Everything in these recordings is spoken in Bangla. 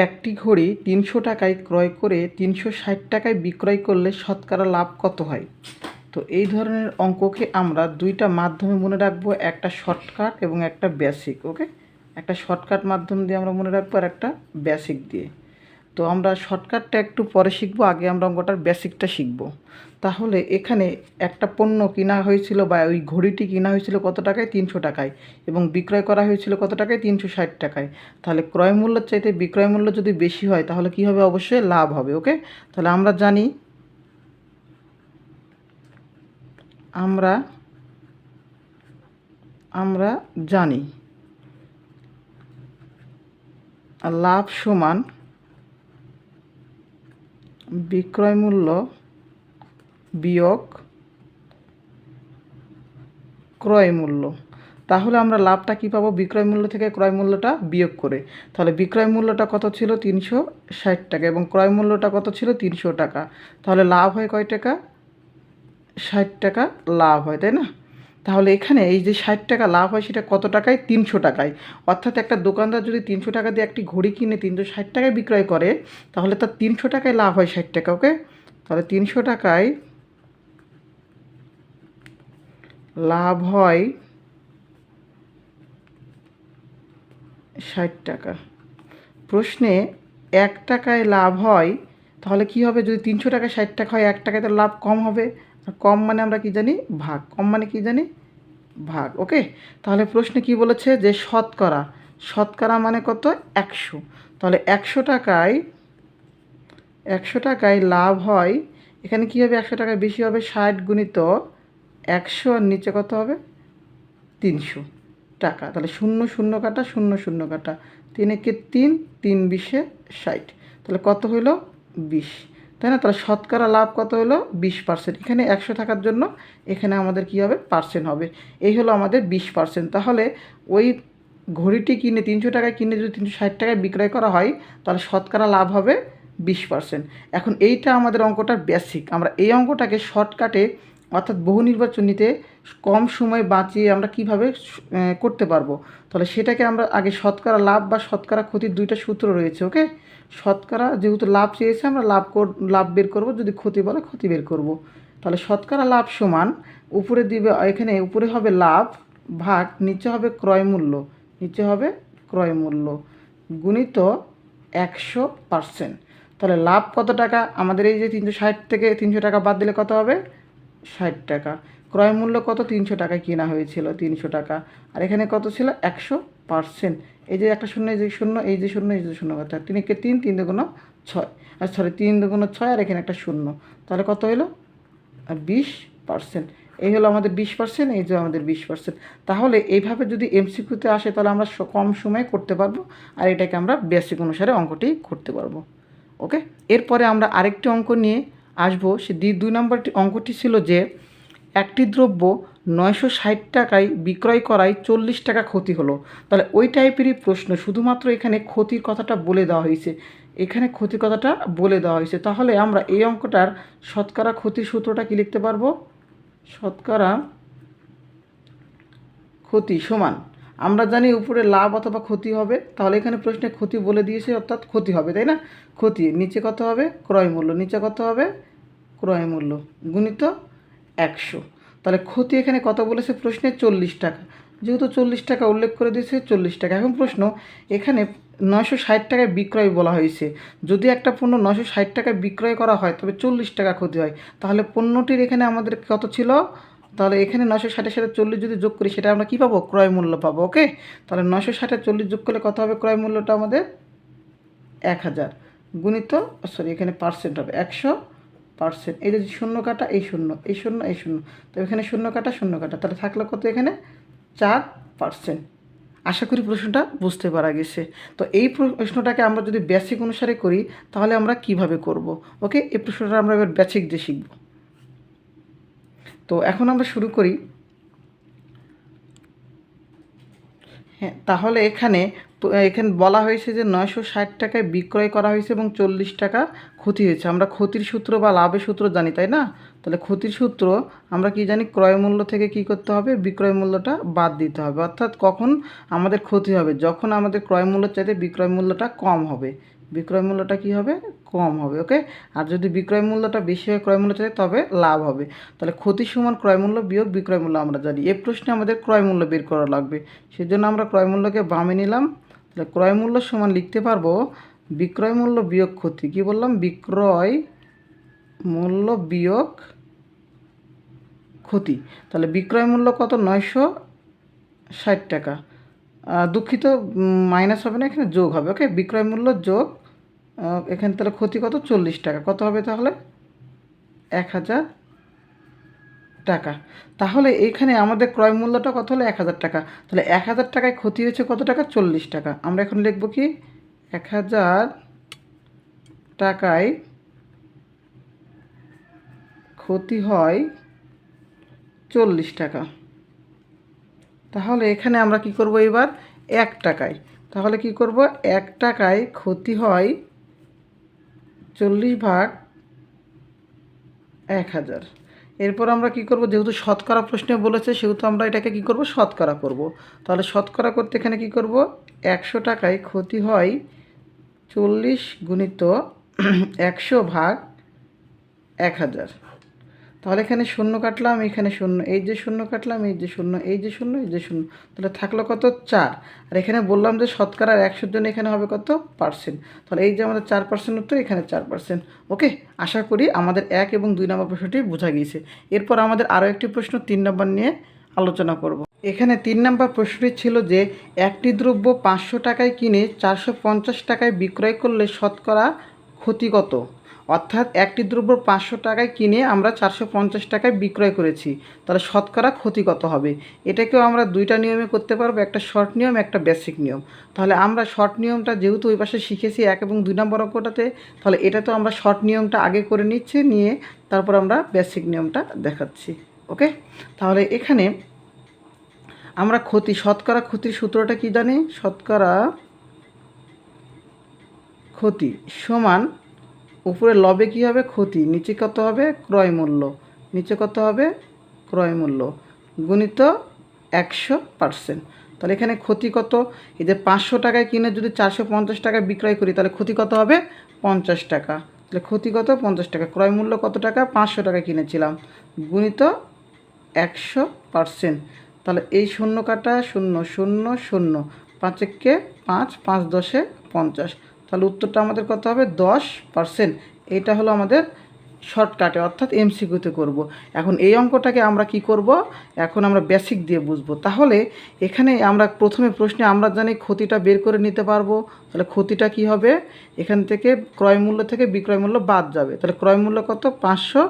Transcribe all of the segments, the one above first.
একটি ঘড়ি ৩০০ টাকায় ক্রয় করে ৩৬০ টাকায় বিক্রয় করলে শতকরা লাভ কত হয়? তো এই ধরনের অঙ্ককে আমরা দুইটা মাধ্যমে মনে রাখবো, একটা শর্টকাট এবং একটা বেসিক। ওকে, একটা শর্টকাট মাধ্যম দিয়ে আমরা মনে রাখবো আর একটা বেসিক দিয়ে। তো আমরা শর্টকাটটা একটু পরে শিখবো, আগে আমরা অঙ্কটার বেসিকটা শিখবো। তাহলে এখানে একটা পণ্য কিনা হয়েছিল বা ওই ঘড়িটি কিনা হয়েছিল কত টাকায়? ৩০০ টাকায়, এবং বিক্রয় করা হয়েছিল কত টাকায়? ৩৬০ টাকায়। তাহলে ক্রয় মূল্যের চাইতে বিক্রয় মূল্য যদি বেশি হয় তাহলে কী হবে? অবশ্যই লাভ হবে। ওকে, তাহলে আমরা জানি আমরা জানি লাভ সমান বিক্রয় মূল্য বিয়োগ ক্রয় মূল্য। তাহলে আমরা লাভটা কী পাবো? বিক্রয় মূল্য থেকে ক্রয় মূল্যটা বিয়োগ করে। তাহলে বিক্রয় মূল্যটা কত ছিল? ৩৬০ টাকা, এবং ক্রয় মূল্যটা কত ছিল? ৩০০ টাকা। তাহলে লাভ হয় কয় টাকা? ৬০ টাকা লাভ হয়, তাই না? তাহলে এখানে এই যে ৬০ টাকা লাভ হয় সেটা কত টাকায়? ৩০০ টাকায়। অর্থাৎ একটা দোকানদার যদি ৩০০ টাকা দিয়ে একটি ঘড়ি কিনে ৩৬০ টাকায় বিক্রয় করে, তাহলে তার ৩০০ টাকায় লাভ হয় ৬০ টাকা। ওকে, তাহলে ৩০০ টাকায় লাভ হয় ৬০ টাকা। প্রশ্নে ১ টাকায় লাভ হয়, তাহলে কী হবে? যদি ৩০০ টাকায় ৬০ টাকা হয়, ১ টাকায় তো লাভ কম হবে। আর কম মানে আমরা কী জানি? ভাগ। কম মানে কী জানি? ভাগ। ওকে, তাহলে প্রশ্নে কী বলেছে? যে শতকরা, শতকরা মানে কত? ১০০। তাহলে ১০০ টাকায় লাভ হয়, এখানে কী হবে? ১০০ টাকায় বেশি হবে ৬০ গুণিত ১০০, আর নিচে কত হবে? ৩০০ টাকা। তাহলে ০ কাটা ০ কাটা, ৩ একে ৩, ৩ বিশে ৬০। তাহলে কত হইল? ২০, তাই না? তাহলে শতকরা লাভ কত হলো? ২০%। এখানে ১০০ থাকার জন্য এখানে আমাদের কী হবে? পার্সেন্ট হবে। এই হলো আমাদের ২০%। তাহলে ওই ঘড়িটি কিনে ৩০০ টাকায় কিনে যদি ৩৬০ টাকায় বিক্রয় করা হয়, তাহলে শতকরা লাভ হবে ২০%। এখন এইটা আমাদের অঙ্কটার বেসিক। আমরা এই অঙ্কটাকে শর্টকাটে, অর্থাৎ বহু নির্বাচনীতে কম সময় বাঁচিয়ে আমরা কীভাবে করতে পারবো, তাহলে সেটাকে আমরা আগে শতকরা লাভ বা শতকরা ক্ষতির দুইটা সূত্র রয়েছে। ওকে, শতকরা যেহেতু লাভ চেয়েছে, আমরা লাভ বের করব, যদি ক্ষতি বলে ক্ষতি বের করব। তাহলে শতকরা লাভ সমান, উপরে দিবে, এখানে উপরে হবে লাভ ভাগ নিচে হবে ক্রয় মূল্য, নিচে হবে ক্রয় মূল্য গুণিত ১০০%। তাহলে লাভ কত টাকা? আমাদের এই যে ৩৬০ থেকে ৩০০ টাকা বাদ দিলে কত হবে? ৬০ টাকা। ক্রয় মূল্য কত? ৩০০ টাকায় কেনা হয়েছিল, ৩০০ টাকা। আর এখানে কত ছিল? ১০০%। এই যে একটা শূন্য, এই যে শূন্য, এই যে শূন্য, এই যে শূন্য, কথা ৩ একে ৩, ৩ দুগুণ ৬, আর সরি ৩ দুগুণ ৬, আর এখানে একটা শূন্য। তাহলে কত হলো? ২০%। এই হলো আমাদের ২০%, এই যে আমাদের ২০%। তাহলে এইভাবে যদি এমসিকিউতে আসে তাহলে আমরা কম সময়ে করতে পারবো, আর এটাকে আমরা বেসিক অনুসারে অঙ্কটি করতে পারবো। ওকে, এরপরে আমরা আরেকটি অঙ্ক নিয়ে আসবো। সে ২ নম্বরটি অঙ্কটি ছিল যে একটি দ্রব্য ৯৬০ টাকায় বিক্রয় করায় ৪০ টাকা ক্ষতি হলো। তাহলে ওই টাইপেরই প্রশ্ন, শুধুমাত্র এখানে ক্ষতির কথাটা বলে দেওয়া হয়েছে। এখানে ক্ষতির কথাটা বলে দেওয়া হয়েছে। তাহলে আমরা এই অঙ্কটার শতকরা ক্ষতির সূত্রটা কি লিখতে পারবো? শতকরা ক্ষতি সমান, আমরা জানি উপরে লাভ অথবা ক্ষতি হবে, তাহলে এখানে প্রশ্নে ক্ষতি বলে দিয়েছে, অর্থাৎ ক্ষতি হবে, তাই না? ক্ষতি নিচে কত হবে? ক্রয় মূল্য, নিচে কত হবে? ক্রয় মূল্য গুণিত ১০০। তাহলে ক্ষতি এখানে কত বলেছে প্রশ্নে? ৪০ টাকা। যেহেতু ৪০ টাকা উল্লেখ করে দিয়েছে, ৪০ টাকা। এখন প্রশ্ন, এখানে ৯৬০ টাকায় বিক্রয় বলা হয়েছে। যদি একটা পণ্য ৯৬০ টাকায় বিক্রয় করা হয় তবে ৪০ টাকা ক্ষতি হয়, তাহলে পণ্যটির এখানে আমাদের কত ছিল? তাহলে এখানে ৯৬০-এর সাথে ৪০ যদি যোগ করি, সেটা আমরা কী পাবো? ক্রয় মূল্য পাবো। ওকে, তাহলে ৯৬০ 40 যোগ করলে কত হবে? ক্রয় মূল্যটা আমাদের ১০০০ গুণিত, সরি এখানে পার্সেন্ট হবে ১০০%। এই যে শূন্য কাটা, এই শূন্য, এই শূন্য, এই শূন্য, তো এখানে শূন্য কাটা, তাহলে থাকলো কত? এখানে 4%। আশা করি প্রশ্নটা বুঝতে পারা গেছে। তো এই প্রশ্নটাকে আমরা যদি বেসিক অনুসারে করি তাহলে আমরা কিভাবে করব? ওকে, এই প্রশ্নটা আমরা এবার বেসিক দিয়ে শিখব। তো এখন আমরা শুরু করি। হ্যাঁ, তাহলে এখানে বলা হয়েছে যে ৯৬০ টাকায় বিক্রয় করা হয়েছে এবং ৪০ টাকা ক্ষতি হয়েছে। আমরা ক্ষতির সূত্র বা লাভের সূত্র জানি, তাই না? তাহলে ক্ষতির সূত্র আমরা কি জানি? ক্রয় মূল্য থেকে কি করতে হবে? বিক্রয় মূল্যটা বাদ দিতে হবে। অর্থাৎ কখন আমাদের ক্ষতি হবে? যখন আমাদের ক্রয় মূল্যের চাইতে বিক্রয় মূল্যটা কম হবে। বিক্রয় মূল্যটা কী হবে, কম হবে। ওকে, আর যদি বিক্রয় মূল্যটা বেশি হয় ক্রয় মূল্য চাই তবে লাভ হবে। তাহলে ক্ষতি সমান ক্রয় মূল্য বিয়োগ বিক্রয় মূল্য আমরা জানি। এই প্রশ্নে আমাদের ক্রয় মূল্য বের করা লাগবে, সেজন্য আমরা ক্রয় মূল্যকে বামে নিলাম। তাহলে ক্রয় মূল্য সমান লিখতে পারবো বিক্রয় মূল্য বিয়োগ ক্ষতি। কী বললাম, বিক্রয় মূল্য বিয়োগ ক্ষতি। তাহলে বিক্রয় মূল্য কত, 960 টাকা। দুঃখিত, মাইনাস হবে না, এখানে যোগ হবে। ওকে, বিক্রয় মূল্য যোগ এখানে তাহলে ক্ষতি কত, 40 টাকা। কত হবে তাহলে, 1000 টাকা। তাহলে এইখানে আমাদের ক্রয় মূল্যটা কত হলো, 1000 টাকা। তাহলে 1000 টাকায় ক্ষতি হয়েছে কত টাকা, 40 টাকা। আমরা এখন লিখব কি, 1000 টাকায় ক্ষতি হয় 40 টাকা। তাহলে এখানে আমরা কি করব এবার, 1 টাকায়। তাহলে কি করব, 1 টাকায় ক্ষতি হয় 40 ভাগ 1000। এরপর আমরা কি করব, যেহেতু শতকরা প্রশ্নে বলেছে সেহেতু আমরা এটাকে কি করব, শতকরা করব। তাহলে শতকরা করতে এখানে কি করব, 100 টাকায় ক্ষতি হয় 40 গুণিত 100 ভাগ 1000। তাহলে এখানে শূন্য কাটলাম, এখানে শূন্য, এই যে শূন্য কাটলাম, এই যে শূন্য, এই যে শূন্য, এই যে শূন্য, তাহলে থাকলো কত, 4। আর এখানে বললাম যে শতকরার 100 জন্য এখানে হবে কত, পার্সেন্ট। তাহলে এই যে আমাদের 4% উত্তর, এখানে 4%। ওকে, আশা করি আমাদের 1 এবং 2 নম্বর প্রশ্নটি বোঝা গিয়েছে। এরপর আমাদের আরও একটি প্রশ্ন 3 নম্বর নিয়ে আলোচনা করব। এখানে 3 নম্বর প্রশ্নটি ছিল যে একটি দ্রব্য 500 টাকায় কিনে 450 টাকায় বিক্রয় করলে শতকরা ক্ষতি কত। অর্থাৎ একটি দ্রব্য 500 টাকায় কিনে আমরা 450 টাকায় বিক্রয় করেছি, তাহলে শতকরা ক্ষতি কত হবে। এটাকেও আমরা দুইটা নিয়মে করতে পারবো, একটা শর্ট নিয়ম, একটা বেসিক নিয়ম। তাহলে আমরা শর্ট নিয়মটা যেহেতু ওই পাশে শিখেছি 1 এবং 2 নম্বর অঙ্কটাতে, তাহলে এটা তো আমরা শর্ট নিয়মটা আগে করে নিচ্ছি, নিয়ে তারপর আমরা বেসিক নিয়মটা দেখাচ্ছি। ওকে, তাহলে এখানে আমরা ক্ষতি, শতকরা ক্ষতির সূত্রটা কি জানি, শতকরা ক্ষতি সমান উপরে লবে কী হবে, ক্ষতি, নিচে কত হবে, ক্রয় মূল্য, নিচে কত হবে, ক্রয় মূল্য গুণিত 100%। তাহলে এখানে ক্ষতি কত, এই যে 500 টাকায় কিনে যদি 450 টাকায় বিক্রয় করি তাহলে ক্ষতি কত হবে, 50 টাকা। তাহলে ক্ষতি কত, 50 টাকা। ক্রয় মূল্য কত টাকা, 500 টাকা কিনেছিলাম, গুণিত 100%। তাহলে এই শূন্য কাটা, শূন্য শূন্য শূন্য, 5 একে 5, 5 10 50। তাহলে উত্তরটা আমাদের কত হবে, 10%। এইটা হলো আমাদের শর্টকাটে, অর্থাৎ এমসিকিউতে করব। এখন এই অঙ্কটাকে আমরা কি করব, এখন আমরা বেসিক দিয়ে বুঝবো। তাহলে এখানে আমরা প্রথমে প্রশ্নে আমরা জানি ক্ষতিটা বের করে নিতে পারবো। তাহলে ক্ষতিটা কি হবে, এখান থেকে ক্রয় মূল্য থেকে বিক্রয় মূল্য বাদ যাবে। তাহলে ক্রয় মূল্য কত, 500,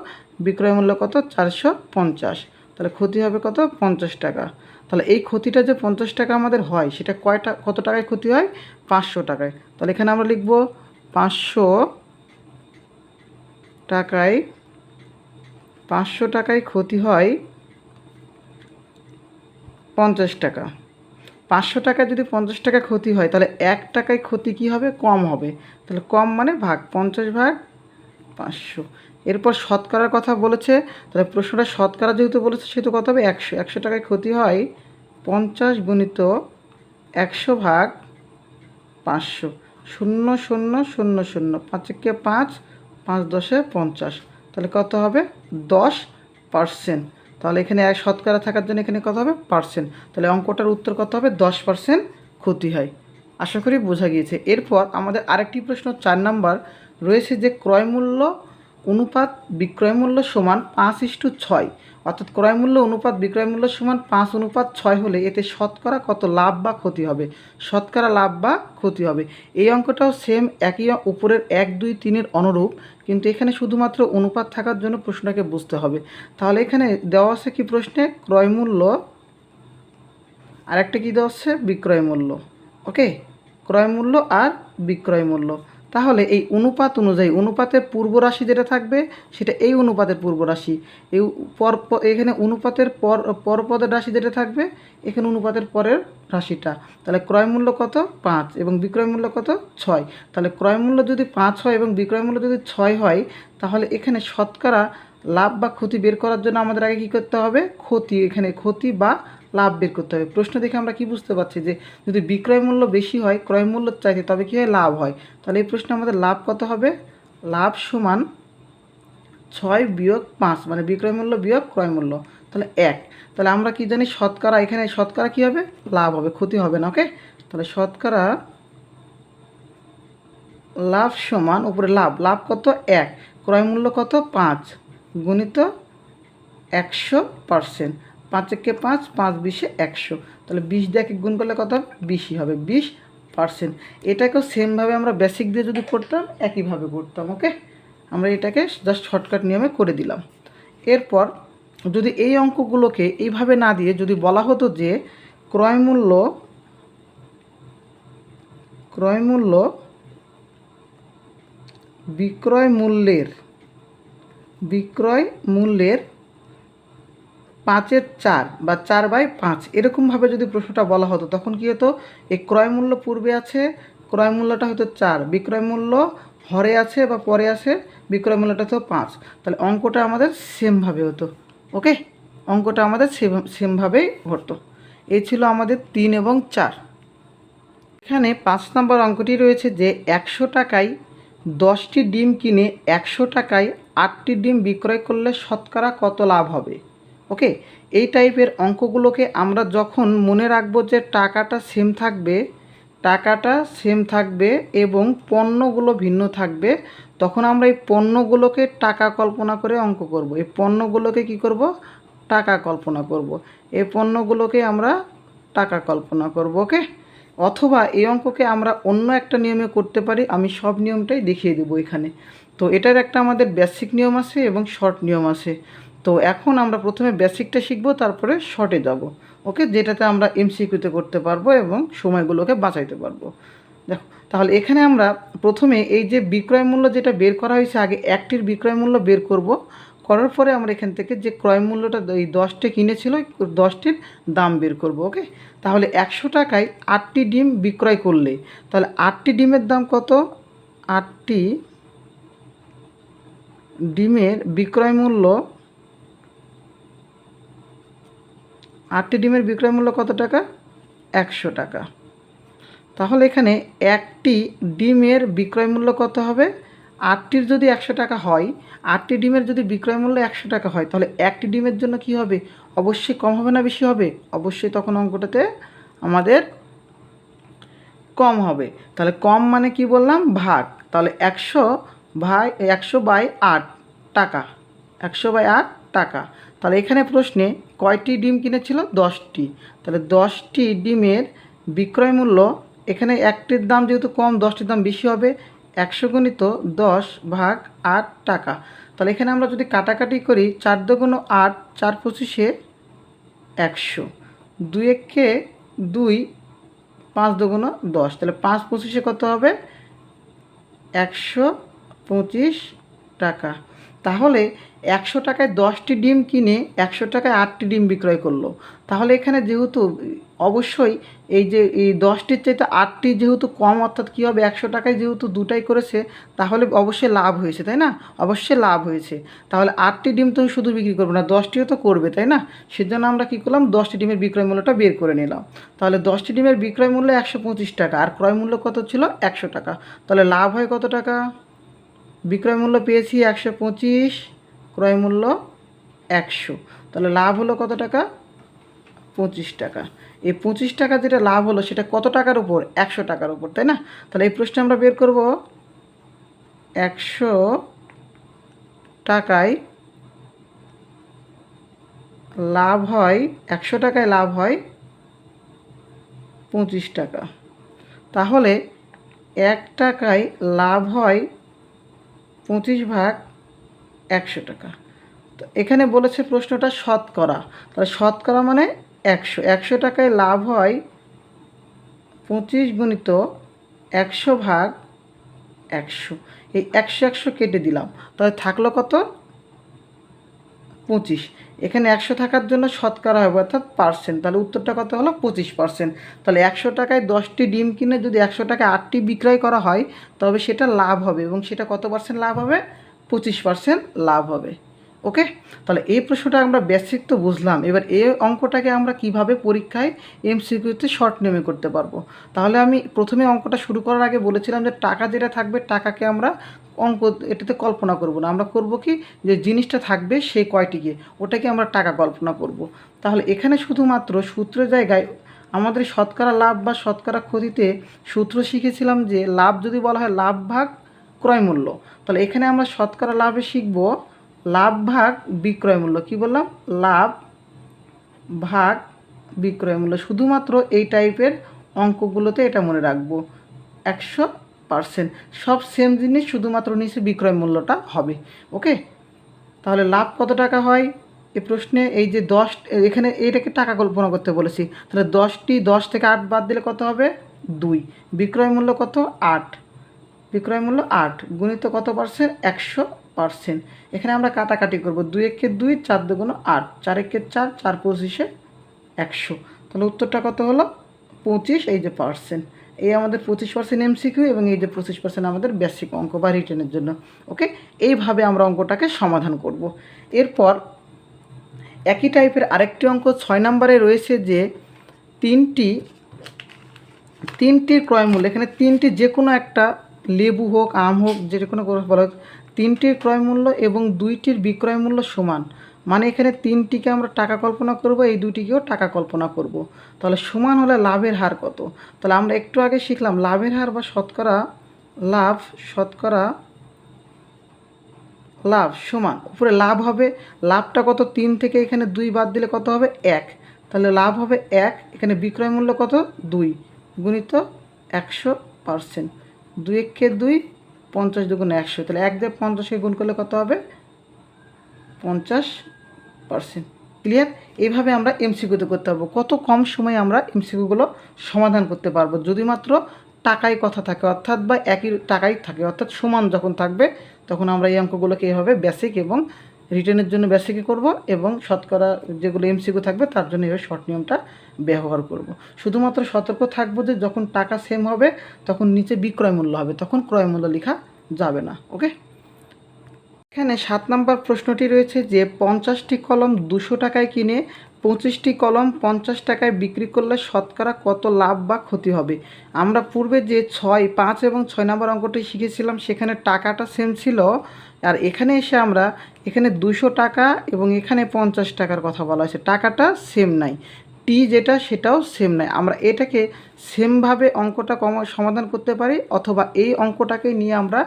বিক্রয় মূল্য কত, 450। তাহলে ক্ষতি হবে কত, 50 টাকা। তাহলে এই ক্ষতিটা যে 50 টাকা আমাদের হয় সেটা কত টাকায় ক্ষতি হয়, 500 টাকায়। তাহলে এখানে আমরা লিখব 500 টাকায়, 500 টাকায় ক্ষতি হয় 50 টাকা। 500 টাকায় যদি 50 টাকা ক্ষতি হয় তাহলে 1 টাকায় ক্ষতি কী হবে, কম হবে। তাহলে কম মানে ভাগ, 50 ভাগ 500। এরপর শতকরার কথা বলেছে, তাহলে প্রশ্নটা শতকরা যেহেতু বলেছে সেহেতু কত হবে, 100। 100 টাকায় ক্ষতি হয় 50 গুণিত 100 ভাগ 500, 0 0 0 0, 5 একে 5, 5 10 50। তাহলে কত হবে, 10%। তাহলে এখানে শতকরা থাকার জন্য এখানে কত হবে, পার্সেন্ট। তাহলে অঙ্কটার উত্তর কত হবে, 10% ক্ষতি হয়। আশা করি বোঝা গিয়েছে। এরপর আমাদের আরেকটি প্রশ্ন 4 নাম্বার রয়েছে যে ক্রয় মূল্য অনুপাত বিক্রয় মূল্য সমান 5:6, অর্থাৎ ক্রয় মূল্য অনুপাত বিক্রয় মূল্য সমান 5:6 হলে এতে শতকরা কত লাভ বা ক্ষতি হবে, শতকরা লাভ বা ক্ষতি হবে। এই অঙ্কটাও সেম একই, উপরের 1 2 3-এর অনুরূপ, কিন্তু এখানে শুধুমাত্র অনুপাত থাকার জন্য প্রশ্নটাকে বুঝতে হবে। তাহলে এখানে দেওয়া আছে কি প্রশ্নে, ক্রয় মূল্য আর একটা কী দেওয়া আছে, বিক্রয় মূল্য। ওকে, ক্রয় মূল্য আর বিক্রয় মূল্য। তাহলে এই অনুপাত অনুযায়ী অনুপাতের পূর্ব রাশি যেটা থাকবে সেটা এই অনুপাতের পূর্ব রাশি, এই এখানে অনুপাতের পরপদের রাশি যেটা থাকবে এখানে অনুপাতের পরের রাশিটা। তাহলে ক্রয় মূল্য কত, 5 এবং বিক্রয় মূল্য কত, 6। তাহলে ক্রয় মূল্য যদি 5 হয় এবং বিক্রয় মূল্য যদি 6 হয় তাহলে এখানে শতকরা লাভ বা ক্ষতি বের করার জন্য আমাদের আগে কী করতে হবে, ক্ষতি, এখানে ক্ষতি বা লাভ বের করতে হবে। প্রশ্ন দেখে আমরা কি বুঝতে পারছি যে যদি বিক্রয় মূল্য বেশি হয় ক্রয় মূল্য চাইতে, তবে কী হয়, লাভ হয়। তাহলে এই প্রশ্নে আমাদের লাভ কত হবে? লাভ সমান 6 বিয়োগ 5, মানে বিক্রয় মূল্য বিয়োগ ক্রয় মূল্য, তাহলে 1। তাহলে আমরা কি জানি, শতকরা, এখানে শতকরা কী হবে, লাভ হবে, ক্ষতি হবে না। ওকে, তাহলে শতকরা লাভ সমান, উপরে লাভ, লাভ কত 1, ক্রয় মূল্য কত 5, গুণিত 100%। 5 একে 5, 5 20 100, তাহলে 20 দিয়ে গুণ করলে কত হবে, 20ই হবে, 20%। এটাকেও সেমভাবে আমরা বেসিক দিয়ে যদি করতাম একইভাবে করতাম। ওকে, আমরা এটাকে জাস্ট শর্টকাট নিয়মে করে দিলাম। এরপর যদি এই অঙ্কগুলোকে এইভাবে না দিয়ে যদি বলা হতো যে ক্রয় মূল্য বিক্রয় মূল্যের 5-এর 4 বা 4/5, এরকমভাবে যদি প্রশ্নটা বলা হতো, তখন কী হতো, এই ক্রয় মূল্য পূর্বে আছে, ক্রয় মূল্যটা হয়তো 4, বিক্রয় মূল্য হরে আছে বা পরে আছে, বিক্রয় মূল্যটা তো 5, তাহলে অঙ্কটা আমাদের সেমভাবে হতো। ওকে, অঙ্কটা আমাদের সেমভাবেই হতো। এই ছিল আমাদের 3 এবং 4। এখানে 5 নম্বর অঙ্কটি রয়েছে যে 100 টাকায় 10টি ডিম কিনে 100 টাকায় 8টি ডিম বিক্রয় করলে শতকরা কত লাভ হবে। ওকে, এই টাইপের অঙ্কগুলোকে আমরা যখন মনে রাখবো যে টাকাটা সেম থাকবে এবং পণ্যগুলো ভিন্ন থাকবে, তখন আমরা এই পণ্যগুলোকে টাকা কল্পনা করে অঙ্ক করব। এই পণ্যগুলোকে কি করব, টাকা কল্পনা করব। এই পণ্যগুলোকে আমরা টাকা কল্পনা করব। ওকে, অথবা এই অঙ্ককে আমরা অন্য একটা নিয়মে করতে পারি, আমি সব নিয়মটাই দেখিয়ে দেবো এখানে। তো এটার একটা আমাদের বেসিক নিয়ম আছে এবং শর্ট নিয়ম আছে। তো এখন আমরা প্রথমে বেসিকটা শিখবো, তারপরে শর্টে যাব। ওকে, যেটাতে আমরা এমসিকিউতে করতে পারবো এবং সময়গুলোকে বাঁচাইতে পারবো। দেখো, তাহলে এখানে আমরা প্রথমে এই যে বিক্রয় মূল্য যেটা বের করা হয়েছে, আগে একটির বিক্রয় মূল্য বের করব, করার পরে আমরা এখান থেকে যে ক্রয় মূল্যটা এই 10টি কিনেছিল 10টির দাম বের করব। ওকে, তাহলে 100 টাকায় 8টি ডিম বিক্রয় করলে, তাহলে 8টি ডিমের দাম কত, 8টি ডিমের বিক্রয় মূল্য, 8টি ডিমের বিক্রয় মূল্য কত টাকা, 100 টাকা। তাহলে এখানে একটি ডিমের বিক্রয় মূল্য কত হবে, 8টির যদি 100 টাকা হয়, 8টি ডিমের যদি বিক্রয় মূল্য 100 টাকা হয়, তাহলে একটি ডিমের জন্য কি হবে, অবশ্যই কম হবে না বেশি হবে, অবশ্যই তখন অঙ্কটাতে আমাদের কম হবে। তাহলে কম মানে কি বললাম, ভাগ, তাহলে 100/8 টাকা, 100/8 টাকা। তাহলে এখানে প্রশ্নে কয়টি ডিম কিনেছিল, 10টি, তাহলে 10টি ডিমের বিক্রয় মূল্য, এখানে একটির দাম যেহেতু কম, 10টির দাম বেশি হবে, 100 গুণিত 10/8 টাকা। তাহলে এখানে আমরা যদি কাটাকাটি করি, 4 দুগুণ 8, 4 25 100, 2 একে 2, 5 দুগুণ 10, তাহলে 5 25 কত হবে, 125 টাকা। তাহলে 100 টাকায় 10টি ডিম কিনে 100 টাকায় 8টি ডিম বিক্রয় করলো। তাহলে এখানে যেহেতু অবশ্যই এই যে এই 10টির চাইতে 8টি যেহেতু কম, অর্থাৎ কী হবে, 100 টাকায় যেহেতু দুটাই করেছে, তাহলে অবশ্যই লাভ হয়েছে, তাই না, অবশ্যই লাভ হয়েছে। তাহলে 8টি ডিম তো শুধু বিক্রি করবে না, 10টিও তো করবে, তাই না, সেজন্য আমরা কী করলাম, 10টি ডিমের বিক্রয় মূল্যটা বের করে নিলাম। তাহলে 10টি ডিমের বিক্রয় মূল্য 125 টাকা, আর ক্রয় মূল্য কত ছিল, 100 টাকা। তাহলে লাভ হয় কত টাকা, বিক্রয় মূল্য পেয়েছি 125, ক্রয় মূল্য 100, তাহলে লাভ হলো কত টাকা, 25 টাকা। এই 25 টাকা যেটা লাভ হলো সেটা কত টাকার উপর, 100 টাকার উপর, তাই না। তাহলে এই প্রশ্নে আমরা বের করব 100 টাকায় লাভ হয়, 100 টাকায় লাভ হয় 25 টাকা। তাহলে 1 টাকায় লাভ হয় 25/100 টাকা। তো এখানে বলেছে প্রশ্নটা শতকরা, তাহলে শতকরা মানে 100 টাকায় লাভ হয় 25 গুণিত 100/100, এই 100 কেটে দিলাম, তাহলে থাকলো কত, 25। এখানে 100 থাকার জন্য শতকরা হবে, অর্থাৎ পার্সেন্ট, তাহলে উত্তরটা কত হলো, 25%। তাহলে 100 টাকায় 10টি ডিম কিনে যদি 100 টাকায় 8টি বিক্রয় করা হয়, তবে সেটা লাভ হবে, এবং সেটা কত পার্সেন্ট লাভ হবে, 25% লাভ হবে। ওকে, তাহলে এই প্রশ্নটা আমরা বেসিক তো বুঝলাম। এবার এই অঙ্কটাকে আমরা কিভাবে পরীক্ষায় এমসিকিউতে শর্ট নিয়মে করতে পারবো। তাহলে আমি প্রথমে অঙ্কটা শুরু করার আগে বলেছিলাম যে টাকা যেটা থাকবে টাকাকে আমরা অঙ্ক এটাতে কল্পনা করব না, আমরা করব কি যে জিনিসটা থাকবে সেই কয়টিকে ওটাকে আমরা টাকা কল্পনা করব। তাহলে এখানে শুধুমাত্র সূত্রের জায়গায় আমাদের শতকরা লাভ বা শতকরা ক্ষতিতে সূত্র শিখেছিলাম যে লাভ যদি বলা হয় লাভ ভাগ ক্রয় মূল্য, তাহলে এখানে আমরা শতকরা লাভে শিখব লাভ ভাগ বিক্রয় মূল্য। কী বললাম? লাভ ভাগ বিক্রয় মূল্য। শুধুমাত্র এই টাইপের অঙ্কগুলোতে এটা মনে রাখবো 100%। সব সেম জিনিস, শুধুমাত্র নিচে বিক্রয় মূল্যটা হবে। ওকে, তাহলে লাভ কত টাকা হয় এ প্রশ্নে? এই যে 10, এখানে এইটাকে টাকা কল্পনা করতে বলেছি, তাহলে 10 থেকে 8 বাদ দিলে কত হবে? 2। বিক্রয় মূল্য কত? 8। বিক্রয় মূল্য 8 গুণিত কত পার্সেন্ট? 100%। এখানে আমরা কাটাকাটি করব, 2 একে 2, 4 দুগুণ 8, 4 একে 4, 4 25 100। তাহলে উত্তরটা কত হলো? 25, এই যে পার্সেন্ট। এই আমাদের 25% এমসিকিউ এবং এই যে 25% আমাদের বেসিক অঙ্ক বা রিটেনের জন্য। ওকে, এইভাবে আমরা অঙ্কটাকে সমাধান করব। এরপর একই টাইপের আরেকটি অঙ্ক 6 নম্বরে রয়েছে যে তিনটির ক্রয় মূল্য, এখানে তিনটি যে কোনো একটা, লেবু হোক আম হোক যে কোনো বলা হোক, তিনটির ক্রয় মূল্য এবং দুইটির বিক্রয় মূল্য সমান। মানে এখানে তিনটিকে আমরা টাকা কল্পনা করব, এই দুইটিকেও টাকা কল্পনা করব। তাহলে সমান হলে লাভের হার কত? তাহলে আমরা একটু আগে শিখলাম লাভের হার বা শতকরা লাভ সমান, উপরে লাভ হবে, লাভটা কত? 3 থেকে এখানে 2 বাদ দিলে কত হবে? 1। তাহলে লাভ হবে 1, এখানে বিক্রয় মূল্য কত? 2 গুণিত 100%। 2 একে 2, 50 দুগুণ 100, তাহলে 1 দিয়ে 50কে গুণ করলে কত হবে? 50%। ক্লিয়ার? এইভাবে আমরা এমসিকিউতে করতে পারবো। কত কম সময়ে আমরা এমসিকিউগুলো সমাধান করতে পারবো যদি মাত্র টাকায় কথা থাকে, অর্থাৎ বা একই টাকাই থাকে, অর্থাৎ সমান যখন থাকবে তখন আমরা এই অঙ্কগুলোকে এইভাবে বেসিক এবং রিটেনের জন্য বেসিকে করব এবং শতকরা যেগুলো এমসিকিউ থাকবে তার জন্য এইভাবে শর্ট নিয়মটা ব্যবহার করব। শুধুমাত্র সতর্ক থাকবো যে যখন টাকা সেম হবে তখন নিচে বিক্রয় মূল্য হবে, তখন ক্রয় মূল্য লেখা যাবে না। ওকে, এখানে 7 নম্বর প্রশ্নটি রয়েছে যে 50টি কলম 200 টাকায় কিনে 25টি কলম 50 টাকায় বিক্রি করলে শতকরা কত লাভ বা ক্ষতি হবে। আমরা পূর্বে যে 6, 5 এবং 6 নম্বর অঙ্কটি শিখেছিলাম সেখানে টাকাটা সেম ছিল, আর এখানে এসে আমরা এখানে 200 টাকা এবং এখানে 50 টাকার কথা বলা হয়েছে, টাকাটা সেম নাই, টি যেটা সেটাও সেম নাই। আমরা এটাকে সেমভাবে অঙ্কটা সমাধান করতে পারি, অথবা এই অঙ্কটাকে নিয়ে আমরা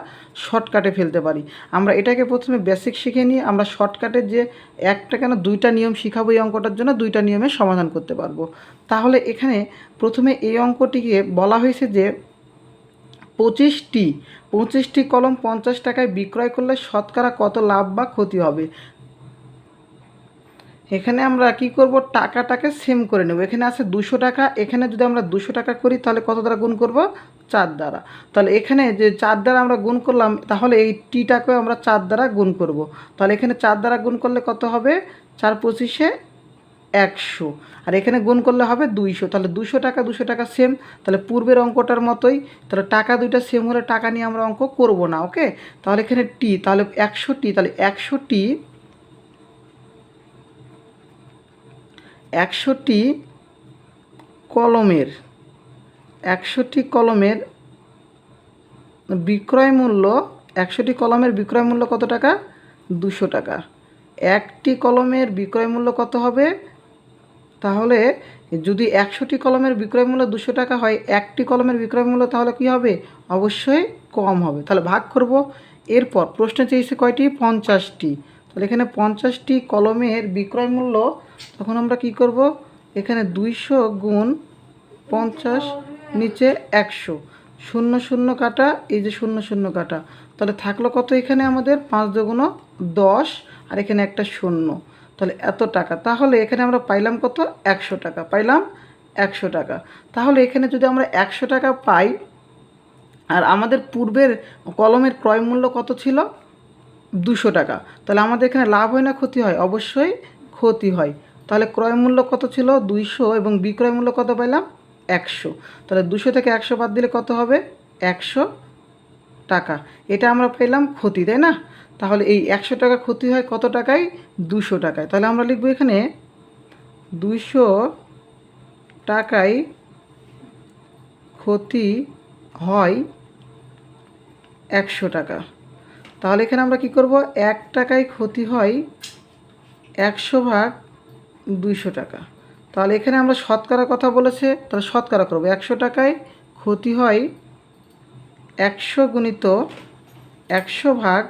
শর্টকাটে ফেলতে পারি। আমরা এটাকে প্রথমে বেসিক শিখে নিয়ে আমরা শর্টকাটের যে একটা কেন 2টা নিয়ম শিখাবো এই অঙ্কটার জন্য, 2টা নিয়মে সমাধান করতে পারবো। তাহলে এখানে প্রথমে এই অঙ্কটিকে বলা হয়েছে যে 25টি কলম 50 টাকায় বিক্রয় করলে শতকরা কত লাভ বা ক্ষতি হবে। এখানে আমরা কি করব? টাকাটাকে সেম করে নেব। এখানে আছে 200 টাকা, এখানে যদি আমরা 200 টাকা করি তাহলে কত দ্বারা গুণ করব? 4 দ্বারা। তাহলে এখানে যে 4 দ্বারা আমরা গুণ করলাম, তাহলে এই টিটাকেও আমরা 4 দ্বারা গুণ করব। তাহলে এখানে 4 দ্বারা গুণ করলে কত হবে? 4 25 100, আর এখানে গুণ করলে হবে 200। তাহলে 200 টাকা সেম, তাহলে পূর্বের অঙ্কটার মতোই। তাহলে টাকা দুইটা সেম হলে টাকা নিয়ে আমরা অঙ্ক করব না। ওকে, তাহলে এখানে টি, তাহলে 100টি, তাহলে 100টি কলমের বিক্রয় মূল্য, 100টি কলমের বিক্রয় মূল্য কত টাকা? 200 টাকা। একটি কলমের বিক্রয় মূল্য কত হবে? তাহলে যদি 100টি কলমের বিক্রয় মূল্য 200 টাকা হয়, একটি কলমের বিক্রয় মূল্য তাহলে কি হবে? অবশ্যই কম হবে। তাহলে ভাগ করব। এরপর প্রশ্নে চেয়েছে কয়টি? 50টি। তাহলে এখানে 50টি কলমের বিক্রয় মূল্য, তখন আমরা কি করব? এখানে 200 গুণ 50, নিচে 100, 0 0 কাটা, এই যে 0 0 কাটা, তাহলে থাকলো কত? এখানে আমাদের 5 দুগুণ 10, আর এখানে একটা 0, তাহলে এত টাকা। তাহলে এখানে আমরা পাইলাম কত? 100 টাকা, পাইলাম 100 টাকা। তাহলে এখানে যদি আমরা 100 টাকা পাই, আর আমাদের পূর্বের কলমের ক্রয় মূল্য কত ছিল? 200 টাকা, তাহলে আমাদের এখানে লাভ হয় না ক্ষতি হয়? অবশ্যই ক্ষতি হয়। তাহলে ক্রয় মূল্য কত ছিল? 200, এবং বিক্রয় মূল্য কত পাইলাম? 100। তাহলে 200 থেকে 100 বাদ দিলে কত হবে? 100 টাকা। এটা আমরা পেলাম ক্ষতি, তাই না? তাহলে এই 100 টাকা ক্ষতি হয় কত টাকায়? 200 টাকায়। তাহলে আমরা লিখব এখানে 200 টাকায় ক্ষতি হয় 100 টাকা। তাহলে এখানে আমরা কি করব? 1 টাকায় ক্ষতি হয় 100 ভাগ 200 টাকা। তাহলে এখানে আমরা শতকরা কথা বলেছে, তাহলে শতকরা করব। 100 টাকায় ক্ষতি হয় 100 গুণিত 100 ভাগ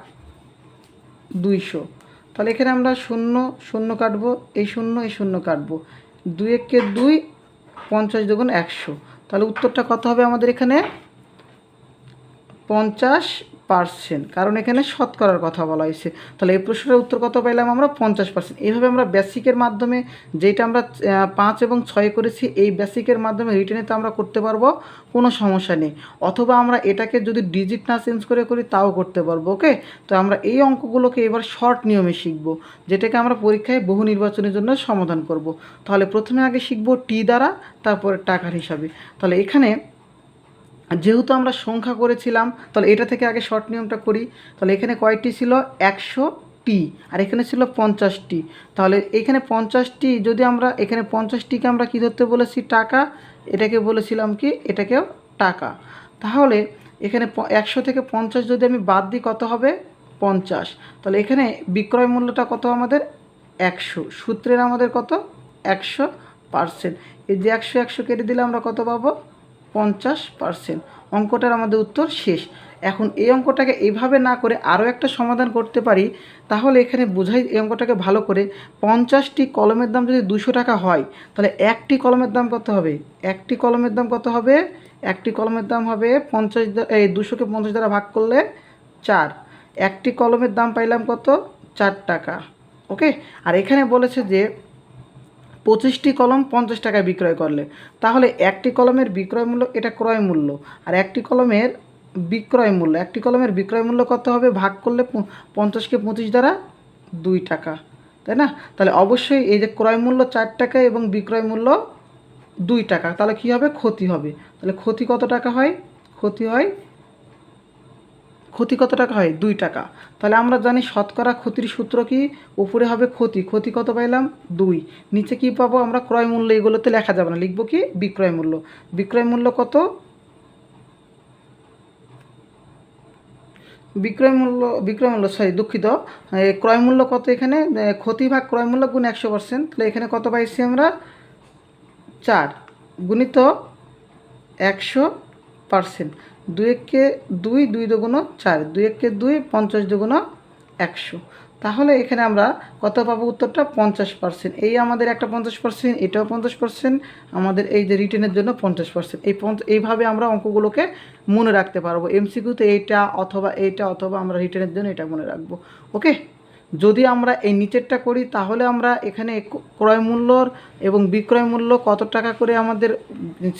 200। তাহলে এখানে আমরা শূন্য শূন্য কাটবো, এই শূন্য কাটবো। 2 একে 2, 50 দুগুণ 100। তাহলে উত্তরটা কত হবে আমাদের এখানে? 50%, কারণ এখানে শতকরার কথা বলা হয়েছে। তাহলে এই প্রশ্নের উত্তর কত পেলাম আমরা? 50%। এইভাবে আমরা বেসিকের মাধ্যমে, যেটা আমরা 5 এবং 6 করেছি, এই বেসিকের মাধ্যমে রিটেনে তো আমরা করতে পারবো, কোনো সমস্যা নেই। অথবা আমরা এটাকে যদি ডিজিট না চেঞ্জ করে করি তাও করতে পারবো। ওকে, তো আমরা এই অঙ্কগুলোকে এবার শর্ট নিয়মে শিখব, যেটাকে আমরা পরীক্ষায় বহু নির্বাচনের জন্য সমাধান করব। তাহলে প্রথমে আগে শিখব টি দ্বারা, তারপরে টাকার হিসাবে। তাহলে এখানে যেহেতু আমরা সংখ্যা করেছিলাম, তাহলে এটা থেকে আগে শর্ট নিয়মটা করি। তাহলে এখানে কয়টি ছিল? 100টি, আর এখানে ছিল 50টি। তাহলে এখানে 50টি, যদি আমরা এখানে 50টিকে আমরা কী ধরতে বলেছি? টাকা। এটাকে বলেছিলাম কি? এটাকেও টাকা। তাহলে এখানে 100 থেকে 50 যদি আমি বাদ দিই কত হবে? 50। তাহলে এখানে বিক্রয় মূল্যটা কত আমাদের? 100। সূত্রের আমাদের কত? 100%। এই যে 100 কেটে দিলে আমরা কত পাবো? 50%। অঙ্কটার আমাদের উত্তর শেষ। এখন এই অঙ্কটাকে এইভাবে না করে আরও একটা সমাধান করতে পারি। তাহলে এখানে বোঝাই এই অঙ্কটাকে ভালো করে। 50টি কলমের দাম যদি 200 টাকা হয়, তাহলে একটি কলমের দাম কত হবে? একটি কলমের দাম কত হবে? একটি কলমের দাম হবে 200কে 50 দ্বারা ভাগ করলে 4। একটি কলমের দাম পাইলাম কত? 4 টাকা। ওকে, আর এখানে বলেছে যে 25টি কলম 50 টাকায় বিক্রয় করলে, তাহলে একটি কলমের বিক্রয় মূল্য, এটা ক্রয় মূল্য, আর একটি কলমের বিক্রয় মূল্য, একটি কলমের বিক্রয় মূল্য কত হবে? ভাগ করলে 50কে 25 দ্বারা 2 টাকা, তাই না? তাহলে অবশ্যই এই যে ক্রয় মূল্য 4 টাকা এবং বিক্রয় মূল্য 2 টাকা, তাহলে কী হবে? ক্ষতি হবে। তাহলে ক্ষতি কত টাকা হয়? ক্ষতি কত টাকা হয়? 2 টাকা। তাহলে আমরা জানি শতকরা ক্ষতির সূত্র কি? উপরে হবে ক্ষতি, ক্ষতি কত পাইলাম? 2। নিচে কি পাবো আমরা? ক্রয় মূল্য। এগুলোতে লেখা যাবে না, লিখবো কি? বিক্রয় মূল্য। বিক্রয় মূল্য কত? দুঃখিত, ক্রয় মূল্য কত এখানে? ক্ষতি ভাগ ক্রয় মূল্য গুণ 100%। তাহলে এখানে কত পাইছি আমরা? 4 গুণিত 100%। 2 একে 2, 2 দুগুণ 4, 2 একে 2, 50 দুগুণ 100। তাহলে এখানে আমরা কত পাবো? উত্তরটা 50%। এই আমাদের একটা 50%, এটাও 50%, আমাদের এই যে রিটেনের জন্য 50%। এইভাবে আমরা অঙ্কগুলোকে মনে রাখতে পারবো। এমসিকিউতে এইটা অথবা আমরা রিটেনের জন্য এটা মনে রাখবো। ওকে, যদি আমরা এই নিচেরটা করি তাহলে আমরা এখানে ক্রয় মূল্যর এবং বিক্রয় মূল্য কত টাকা করে আমাদের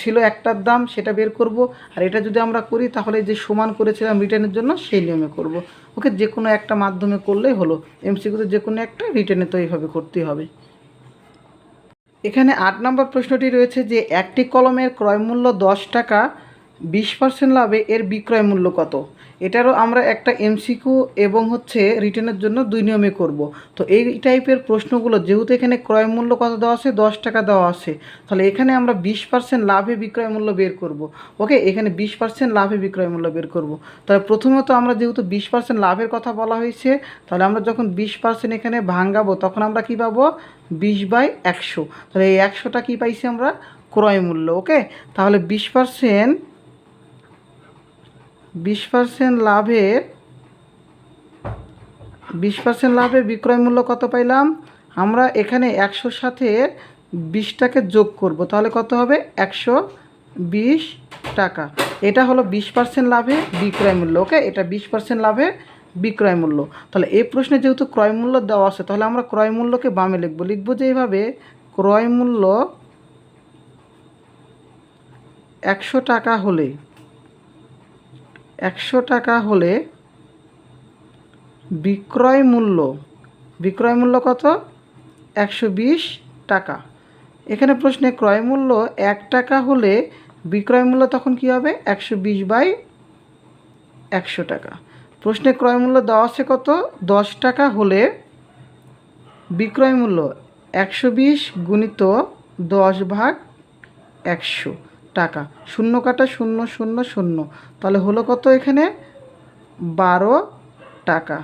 ছিল একটার দাম, সেটা বের করব। আর এটা যদি আমরা করি তাহলে যে সমান করেছিলাম রিটার্নের জন্য সেই নিয়মে করব। ওকে, যে কোনো একটা মাধ্যমে করলেই হলো। এমসিকিউতে যে কোনো একটা, রিটার্নে তো এইভাবে করতেই হবে। এখানে 8 নম্বর প্রশ্নটি রয়েছে যে একটি কলমের ক্রয় মূল্য 10 টাকা, 20% লাভে এর বিক্রয় মূল্য কত? এটারও আমরা একটা এমসিকিউ এবং রিটেনের জন্য 2 নিয়মে করব। তো এই টাইপের প্রশ্নগুলো যেহেতু এখানে ক্রয় মূল্য কত দেওয়া আছে? 10 টাকা দেওয়া আছে, তাহলে এখানে আমরা 20% লাভে বিক্রয় মূল্য বের করব। ওকে, এখানে 20% লাভে বিক্রয় মূল্য বের করব। তাহলে প্রথমত আমরা যেহেতু 20% লাভের কথা বলা হয়েছে, তাহলে আমরা যখন 20% এখানে ভাঙাবো তখন আমরা কি পাবো? 20/100। তাহলে এই 100টা কী পাইছি আমরা? ক্রয় মূল্য। ওকে, তাহলে 20% লাভে 20% লাভে বিক্রয় মূল্য কত পাইলাম আমরা? এখানে 100-র সাথে 20টাকে যোগ করব, তাহলে কত হবে? 120 টাকা। এটা হলো 20% লাভে বিক্রয় মূল্য। ওকে, এটা 20% লাভে বিক্রয় মূল্য। তাহলে এই প্রশ্নে যেহেতু ক্রয় মূল্য দেওয়া আছে, তাহলে আমরা ক্রয় মূল্যকে বামে লিখবো যে এইভাবে, ক্রয় মূল্য 100 টাকা হলে 100 টাকা হলে বিক্রয় মূল্য কত? 120 টাকা। এখানে প্রশ্নে ক্রয় মূল্য 1 টাকা হলে বিক্রয় মূল্য তখন কি হবে? 100 টাকা। প্রশ্নে ক্রয় মূল্য দেওয়া আছে কত? 10 টাকা হলে বিক্রয় মূল্য 120 গুণিত 10 ভাগ 100 টাকা, শূন্য কাটা 0 0 0, তাহলে হলো কত এখানে? 12 টাকা।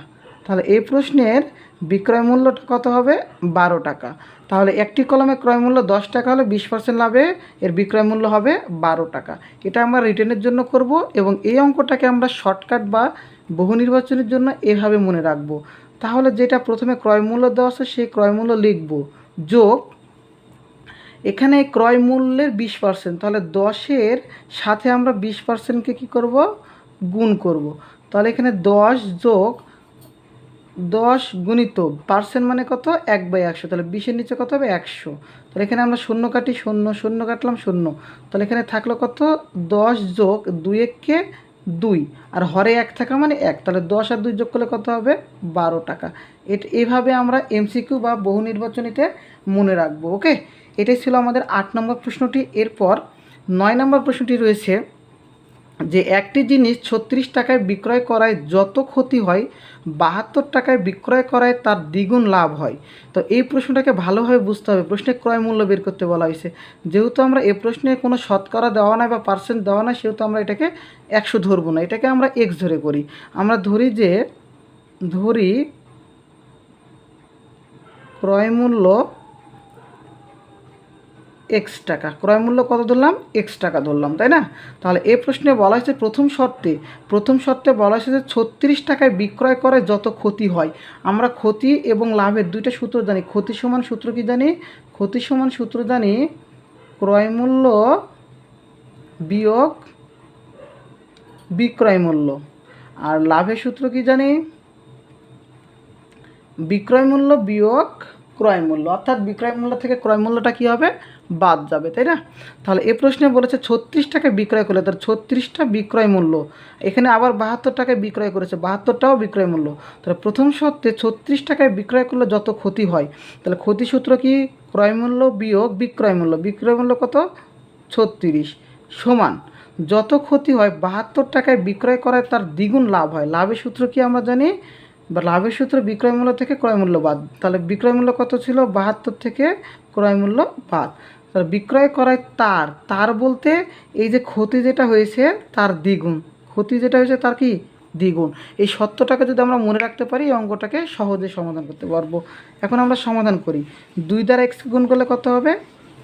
তাহলে এই প্রশ্নের বিক্রয় মূল্যটা কত হবে? 12 টাকা। তাহলে একটি কলমে ক্রয় মূল্য 10 টাকা হলে 20% লাভে এর বিক্রয় মূল্য হবে 12 টাকা। এটা আমরা রিটেনের জন্য করব এবং এই অঙ্কটাকে আমরা শর্টকাট বা বহু নির্বাচনের জন্য এভাবে মনে রাখব। তাহলে যেটা প্রথমে ক্রয় মূল্য দেওয়া আছে সেই ক্রয় মূল্য লিখব, যোগ এখানে ক্রয় মূল্যের 20%, তাহলে 10-এর সাথে আমরা 20%কে কী করব? গুণ করব। তাহলে এখানে 10 যোগ 10 গুণিত পার্সেন্ট মানে কত? 1/100, তাহলে 20-এর নিচে কত হবে? 100। তাহলে এখানে আমরা শূন্য কাটি, 0 0 কাটলাম 0, তাহলে এখানে থাকলো কত? 10 যোগ 2 1-কে 2, আর হরে 1 থাকা মানে 1, তাহলে 10 আর 2 যোগ করলে কত হবে? 12 টাকা। এইভাবে আমরা এমসিকিউ বা বহু নির্বাচনীতে মনে রাখবো। ওকে, এটাই ছিল আমাদের 8 নম্বর প্রশ্নটি। এরপর 9 নম্বর প্রশ্নটি রয়েছে যে একটি জিনিস 36 টাকায় বিক্রয় করায় যত ক্ষতি হয় 72 টাকায় বিক্রয় করায় তার দ্বিগুণ লাভ হয়। তো এই প্রশ্নটাকে ভালোভাবে বুঝতে হবে। প্রশ্নে ক্রয় মূল্য বের করতে বলা হয়েছে। যেহেতু আমরা এই প্রশ্নে কোনো শতকরা দেওয়া নাই বা পার্সেন্ট দেওয়া নাই, সেহেতু আমরা এটাকে 100 ধরবো না, এটাকে আমরা এক্স ধরে করি। আমরা ধরি ক্রয় মূল্য এক্স টাকা। ক্রয় মূল্য কত ধরলাম? এক্স টাকা ধরলাম, তাই না? তাহলে এই প্রশ্নে বলা হয়েছে প্রথম শর্তে বলা হয়েছে যে 36 টাকায় বিক্রয় করে যত ক্ষতি হয়। আমরা ক্ষতি এবং লাভের দুইটা সূত্র জানি। ক্ষতি সমান সূত্র কি জানি? ক্ষতি সমান সূত্র জানি ক্রয় মূল্য বিয়োগ বিক্রয় মূল্য। আর লাভের সূত্র কি জানি? বিক্রয় মূল্য বিয়োগ ক্রয় মূল্য, অর্থাৎ বিক্রয় মূল্য থেকে ক্রয় মূল্যটা কী হবে? বাদ যাবে, তাই না? তাহলে এই প্রশ্নে বলেছে 36 টাকায় বিক্রয় করলে, তার 36টা বিক্রয় মূল্য। এখানে আবার 72 টাকায় বিক্রয় করেছে, 72টাও বিক্রয় মূল্য। তাহলে প্রথম শর্তে 36 টাকায় বিক্রয় করলে যত ক্ষতি হয়, তাহলে ক্ষতি সূত্র কি? ক্রয় মূল্য বিয়োগ বিক্রয় মূল্য। বিক্রয় মূল্য কত? 36 সমান যত ক্ষতি হয় 72 টাকায় বিক্রয় করায় তার দ্বিগুণ লাভ হয়। লাভের সূত্র কি আমরা জানি? বা লাভের সূত্র বিক্রয় মূল্য থেকে ক্রয় মূল্য বাদ। তাহলে বিক্রয় মূল্য কত ছিল? 72 থেকে ক্রয় মূল্য বাদ। তাহলে বিক্রয় করায় তার বলতে এই যে ক্ষতি যেটা হয়েছে তার দ্বিগুণ। ক্ষতি যেটা হয়েছে তার কি? দ্বিগুণ। এই 70 টাকা যদি আমরা মনে রাখতে পারি, এই অঙ্কটাকে সহজে সমাধান করতে পারবো। এখন আমরা সমাধান করি। 2 দ্বারা এক্স গুণ করলে কত হবে?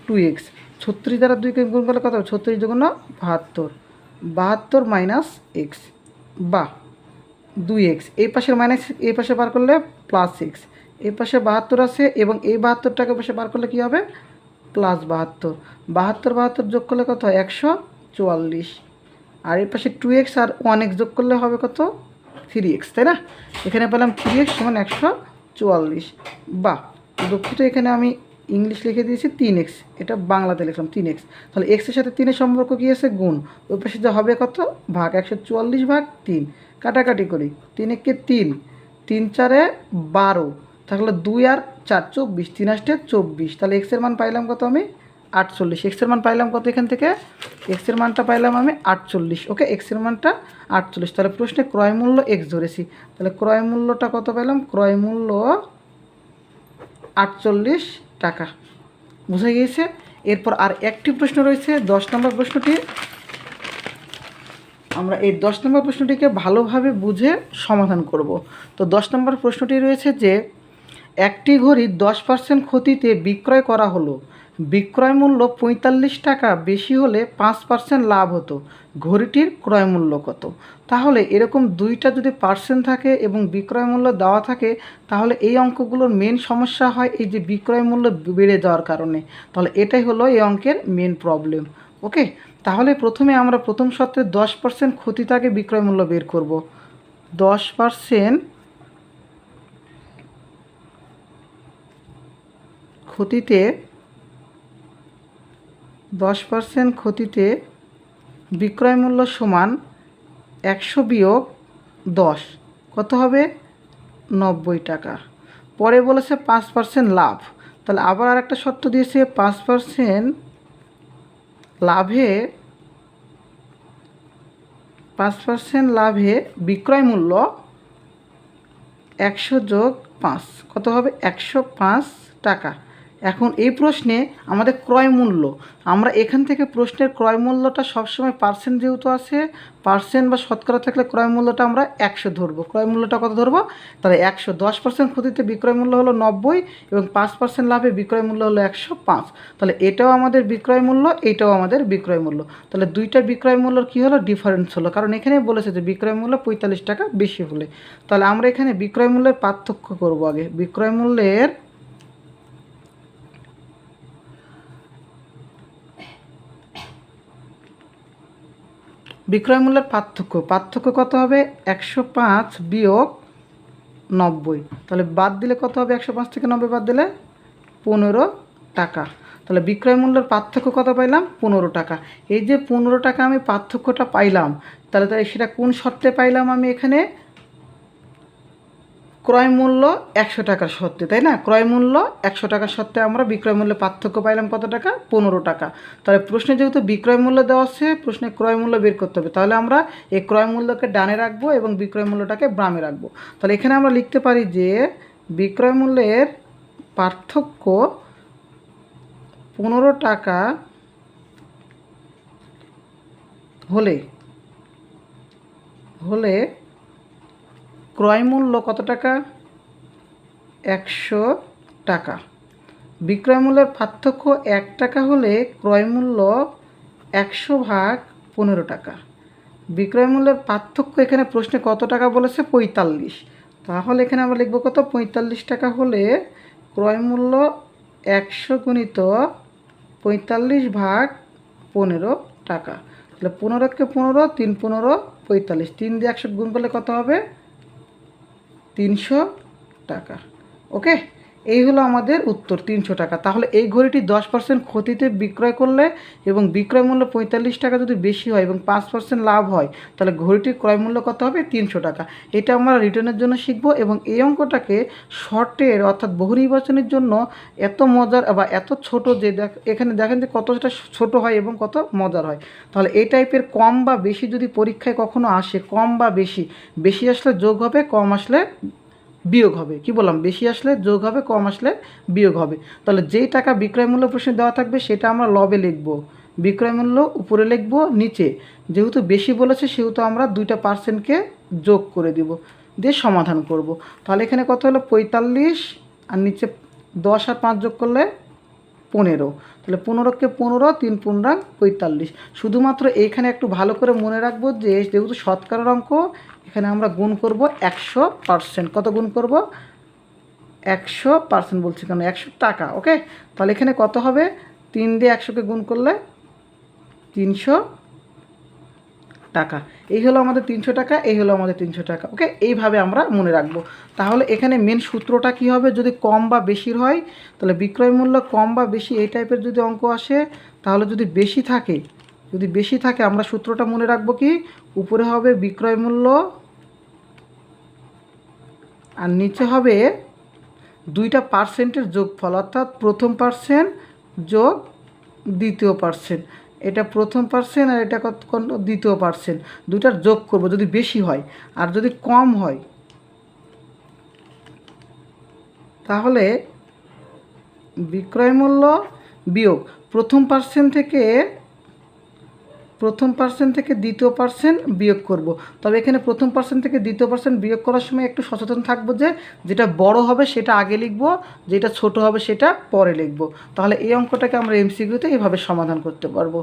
2x। 36 দ্বারা 2কে গুণ করলে কত হবে? 36 দুগুণ 72, 72 মাইনাস এক্স বা 2x। এই পাশের মাইনাস এই পাশে বার করলে প্লাস এক্স। এই পাশে 72 আছে এবং এই 72টাকে পাশে বার করলে কী হবে? প্লাস 72। 72 যোগ করলে কত হয়? 144। আর এই পাশে 2x আর 1x যোগ করলে হবে কত? 3x, তাই না? এখানে পেলাম 3x সমান 144। বা দুঃখিত, এখানে আমি ইংলিশ লিখে দিয়েছি 3x, এটা বাংলাতে লিখলাম 3x। তাহলে এক্সের সাথে 3-এর সম্পর্ক কী আছে? গুণ। ওই পাশে যা হবে কত? ভাগ। 144 ভাগ 3, কাটাকাটি করি। 3 একে 3, 3 4-এ 12, থাকলে 2 আর 4 24, 3 8-এ 24। তাহলে এক্সের মান পাইলাম কত আমি? 48। এক্সের মান পাইলাম কত এখান থেকে? এক্সের মানটা পাইলাম আমি 48। ওকে, এক্সের মানটা 48। তাহলে প্রশ্নে ক্রয় মূল্য এক্স ধরেছি, তাহলে ক্রয় মূল্যটা কত পেলাম? ক্রয় মূল্য 48 টাকা। বুঝা গিয়েছে? এরপর আর একটি প্রশ্ন রয়েছে 10 নম্বর প্রশ্নটি। আমরা এই 10 নম্বর প্রশ্নটিকে ভালোভাবে বুঝে সমাধান করব। তো 10 নম্বর প্রশ্নটি রয়েছে যে একটি ঘড়ি 10% ক্ষতিতে বিক্রয় করা হলো। বিক্রয় মূল্য 45 টাকা বেশি হলে 5% লাভ হতো। ঘড়িটির ক্রয় মূল্য কত? তাহলে এরকম দুইটা যদি পার্সেন্ট থাকে এবং বিক্রয় মূল্য দেওয়া থাকে, তাহলে এই অঙ্কগুলোর মেন সমস্যা হয় এই যে বিক্রয় মূল্য বেড়ে যাওয়ার কারণে। তাহলে এটাই হলো এই অঙ্কের মেন প্রবলেম। ওকে, তাহলে প্রথমে আমরা প্রথম শর্তে 10% ক্ষতি থাকে বিক্রয় মূল্য বের করব। 10% ক্ষতিতে 10% ক্ষতিতে বিক্রয় মূল্য সমান 100 বিয়োগ 10, কত হবে? 90 টাকা। পরে বলেছে 5% লাভ। তাহলে আবার আর একটা শর্ত দিয়েছে 5% লাভে 5% লাভে বিক্রয় মূল্য 100 যোগ 5 কত হবে 105 টাকা। এখন এই প্রশ্নে আমাদের ক্রয় মূল্য, আমরা এখান থেকে প্রশ্নের ক্রয় মূল্যটা সবসময় পার্সেন্ট যেহেতু আছে, পার্সেন্ট বা শতকরা থাকলে ক্রয় মূল্যটা আমরা 100 ধরবো। ক্রয় মূল্যটা কত ধরবো? তাহলে 100, 10% ক্ষতিতে বিক্রয় মূল্য হলো 90 এবং 5% লাভে বিক্রয় মূল্য হলো 105। তাহলে এটাও আমাদের বিক্রয় মূল্য, এটাও আমাদের বিক্রয় মূল্য। তাহলে দুইটা বিক্রয় মূল্যর কী হলো? ডিফারেন্স হলো, কারণ এখানে বলেছে যে বিক্রয় মূল্য 45 টাকা বেশি হলে। তাহলে আমরা এখানে বিক্রয় মূল্যের পার্থক্য করব আগে। বিক্রয় মূল্যের পার্থক্য কত হবে? 105 বিয়োগ 90। তাহলে বাদ দিলে কত হবে? 105 থেকে 90 বাদ দিলে 15 টাকা। তাহলে বিক্রয় মূল্যের পার্থক্য কত পাইলাম? 15 টাকা। এই যে 15 টাকা আমি পার্থক্যটা পাইলাম, তাহলে সেটা কোন শর্তে পাইলাম? আমি এখানে ক্রয় মূল্য 100 টাকার শর্তে, তাই না? ক্রয় মূল্য 100 টাকার শর্তে আমরা বিক্রয় মূল্যে পার্থক্য পাইলাম কত টাকা? 15 টাকা। তাহলে প্রশ্নে যেহেতু বিক্রয় মূল্য দেওয়া আছে, প্রশ্নে ক্রয় মূল্য বের করতে হবে। তাহলে আমরা এই ক্রয় মূল্যকে ডানে রাখবো এবং বিক্রয় মূল্যটাকে বামে রাখবো। তাহলে এখানে আমরা লিখতে পারি যে বিক্রয় মূল্যের পার্থক্য 15 টাকা হলে ক্রয় মূল্য কত টাকা? 100 টাকা। বিক্রয় মূল্যের পার্থক্য 1 টাকা হলে ক্রয় মূল্য 100 ভাগ 15 টাকা। বিক্রয় মূল্যের পার্থক্য এখানে প্রশ্নে কত টাকা বলেছে? 45। তাহলে এখানে আমরা লিখব কত? 45 টাকা হলে ক্রয় মূল্য 100 গুণিত 45 ভাগ 15 টাকা। তাহলে 15কে 15, 3 15 45, 3 দিয়ে 100 গুণ করলে কত হবে? 300 টাকা। ওকে, এই হলো আমাদের উত্তর, 300 টাকা। তাহলে এই ঘড়িটি 10% ক্ষতিতে বিক্রয় করলে এবং বিক্রয় মূল্য 45 টাকা যদি বেশি হয় এবং 5% লাভ হয়, তাহলে ঘড়িটির ক্রয় মূল্য কত হবে? 300 টাকা। এটা আমরা রিটার্নের জন্য শিখব এবং এই অঙ্কটাকে শর্টের অর্থাৎ বহু নির্বাচনের জন্য এত মজার বা এত ছোট যে এখানে দেখেন যে কতটা ছোট হয় এবং কত মজার হয়। তাহলে এই টাইপের কম বা বেশি যদি পরীক্ষায় কখনো আসে, কম বা বেশি আসলে যোগ হবে, কম আসলে বিয়োগ হবে। কি বললাম? বেশি আসলে যোগ হবে, কম আসলে বিয়োগ হবে। তাহলে যেই টাকা বিক্রয় মূল্য প্রশ্নে দেওয়া থাকবে সেটা আমরা লবে লিখব, বিক্রয় মূল্য উপরে লিখব, নিচে যেহেতু বেশি বলেছে সেহেতু আমরা 2% যোগ করে দিব, দিয়ে সমাধান করব। তাহলে এখানে কত হলো? 45 আর নিচে 10 আর 5 যোগ করলে 15। তাহলে 15কে 15, 3 15 45। শুধুমাত্র এইখানে একটু ভালো করে মনে রাখবো যে যেহেতু শতকরার অঙ্ক, এখানে আমরা গুণ করব 100%। কত গুণ করব? 100% বলছি কেন? 100 টাকা। ওকে, তাহলে এখানে কত হবে? 3 দিয়ে 100কে গুণ করলে 300 টাকা। এই হলো আমাদের 300 টাকা, এই হলো আমাদের 300 টাকা। ওকে, এইভাবে আমরা মনে রাখবো। তাহলে এখানে মেন সূত্রটা কী হবে? যদি কম বা বেশির হয়, তাহলে বিক্রয় মূল্য কম বা বেশি এই টাইপের যদি অঙ্ক আসে, তাহলে যদি বেশি থাকে আমরা সূত্রটা মনে রাখবো কি? উপরে হবে বিক্রয় মূল্য আর নিচে হবে 2টা পার্সেন্টের যোগফল, অর্থাৎ প্রথম পার্সেন্ট যোগ দ্বিতীয় পার্সেন্ট। এটা প্রথম পার্সেন্ট আর এটা দ্বিতীয় পার্সেন্ট, দুইটার যোগ করব যদি বেশি হয়। আর যদি কম হয় তাহলে বিক্রয় মূল্য বিয়োগ প্রথম পার্সেন্ট থেকে দ্বিতীয় পার্সেন্ট বিয়োগ করব। তবে এখানে প্রথম পার্সেন্ট থেকে দ্বিতীয় পার্সেন্ট বিয়োগ করার সময় একটু সচেতন থাকবো যে যেটা বড় হবে সেটা আগে লিখব, যেটা ছোট হবে সেটা পরে লিখব। তাহলে এই অঙ্কটাকে আমরা এমসিকিউতে এইভাবে সমাধান করতে পারবো।